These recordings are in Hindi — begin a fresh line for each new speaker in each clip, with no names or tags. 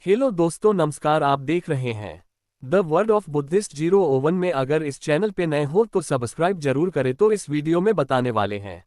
हेलो दोस्तों, नमस्कार। आप देख रहे हैं द वर्ड ऑफ बुद्धिस्ट 001 में। अगर इस चैनल पे नए हो तो सब्सक्राइब जरूर करें। तो इस वीडियो में बताने वाले हैं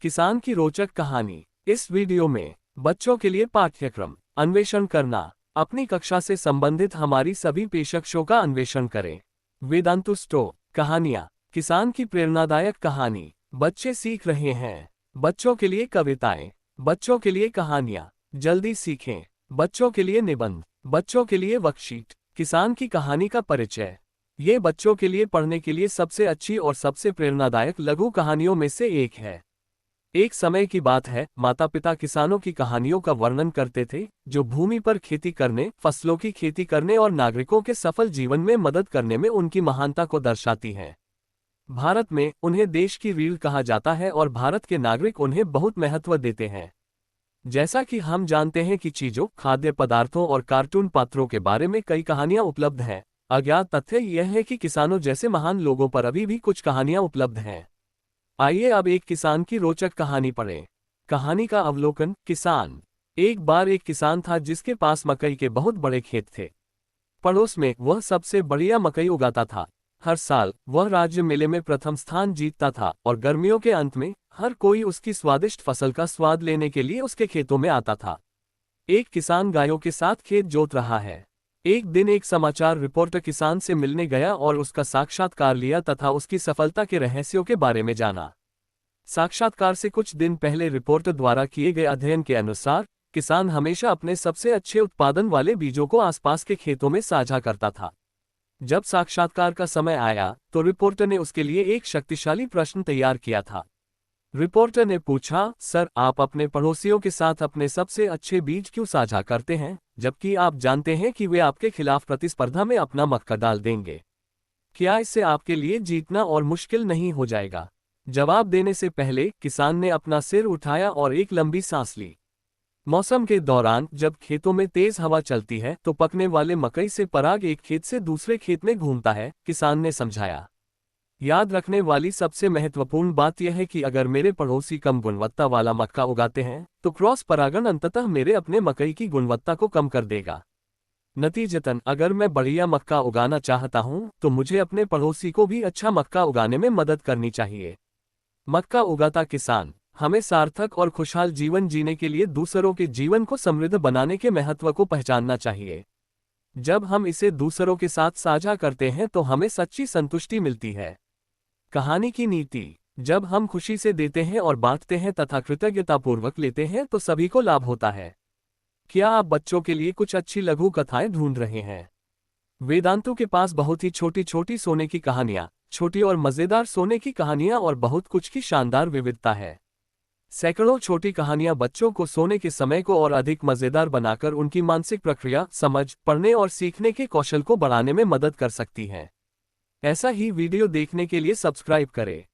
किसान की रोचक कहानी। इस वीडियो में बच्चों के लिए पाठ्यक्रम अन्वेषण करना, अपनी कक्षा से संबंधित हमारी सभी पेशकशों का अन्वेषण करें। वेदांतु स्टो कहानियां, किसान की प्रेरणादायक कहानी। बच्चे सीख रहे हैं। बच्चों के लिए कविताएं, बच्चों के लिए कहानियां, जल्दी सीखें। बच्चों के लिए निबंध, बच्चों के लिए वर्कशीट। किसान की कहानी का परिचय। ये बच्चों के लिए पढ़ने के लिए सबसे अच्छी और सबसे प्रेरणादायक लघु कहानियों में से एक है। एक समय की बात है, माता पिता किसानों की कहानियों का वर्णन करते थे, जो भूमि पर खेती करने, फसलों की खेती करने और नागरिकों के सफल जीवन में मदद करने में उनकी महानता को दर्शाती हैं। भारत में उन्हें देश की रीढ़ कहा जाता है और भारत के नागरिक उन्हें बहुत महत्व देते हैं। जैसा कि हम जानते हैं कि चीजों, खाद्य पदार्थों और कार्टून पात्रों के बारे में कई कहानियां उपलब्ध हैं, अज्ञात तथ्य यह है कि किसानों जैसे महान लोगों पर अभी भी कुछ कहानियां उपलब्ध हैं। आइए अब एक किसान की रोचक कहानी पढ़ें। कहानी का अवलोकन। किसान। एक बार एक किसान था जिसके पास मकई के बहुत बड़े खेत थे। पड़ोस में वह सबसे बढ़िया मकई उगाता था। हर साल वह राज्य मेले में प्रथम स्थान जीतता था और गर्मियों के अंत में हर कोई उसकी स्वादिष्ट फसल का स्वाद लेने के लिए उसके खेतों में आता था। एक किसान गायों के साथ खेत जोत रहा है। एक दिन एक समाचार रिपोर्टर किसान से मिलने गया और उसका साक्षात्कार लिया तथा उसकी सफलता के रहस्यों के बारे में जाना। साक्षात्कार से कुछ दिन पहले रिपोर्टर द्वारा किए गए अध्ययन के अनुसार किसान हमेशा अपने सबसे अच्छे उत्पादन वाले बीजों को आसपास के खेतों में साझा करता था। जब साक्षात्कार का समय आया तो रिपोर्टर ने उसके लिए एक शक्तिशाली प्रश्न तैयार किया था। रिपोर्टर ने पूछा, सर, आप अपने पड़ोसियों के साथ अपने सबसे अच्छे बीज क्यों साझा करते हैं, जबकि आप जानते हैं कि वे आपके खिलाफ प्रतिस्पर्धा में अपना मक्का डाल देंगे? क्या इससे आपके लिए जीतना और मुश्किल नहीं हो जाएगा? जवाब देने से पहले किसान ने अपना सिर उठाया और एक लंबी सांस ली। मौसम के दौरान जब खेतों में तेज हवा चलती है तो पकने वाले मकई से पराग एक खेत से दूसरे खेत में घूमता है, किसान ने समझाया। याद रखने वाली सबसे महत्वपूर्ण बात यह है कि अगर मेरे पड़ोसी कम गुणवत्ता वाला मक्का उगाते हैं तो क्रॉस परागण अंततः मेरे अपने मकई की गुणवत्ता को कम कर देगा। नतीजतन अगर मैं बढ़िया मक्का उगाना चाहता हूं तो मुझे अपने पड़ोसी को भी अच्छा मक्का उगाने में मदद करनी चाहिए। मक्का उगाता किसान। हमें सार्थक और खुशहाल जीवन जीने के लिए दूसरों के जीवन को समृद्ध बनाने के महत्व को पहचानना चाहिए। जब हम इसे दूसरों के साथ साझा करते हैं तो हमें सच्ची संतुष्टि मिलती है। कहानी की नीति। जब हम खुशी से देते हैं और बांटते हैं तथा कृतज्ञतापूर्वक लेते हैं तो सभी को लाभ होता है। क्या आप बच्चों के लिए कुछ अच्छी लघु कथाएं ढूंढ रहे हैं? वेदांतु के पास बहुत ही छोटी छोटी सोने की कहानियां, छोटी और मजेदार सोने की कहानियां और बहुत कुछ की शानदार विविधता है। सैकड़ों छोटी कहानियां बच्चों को सोने के समय को और अधिक मजेदार बनाकर उनकी मानसिक प्रक्रिया, समझ, पढ़ने और सीखने के कौशल को बढ़ाने में मदद कर सकती हैं। ऐसा ही वीडियो देखने के लिए सब्सक्राइब करें।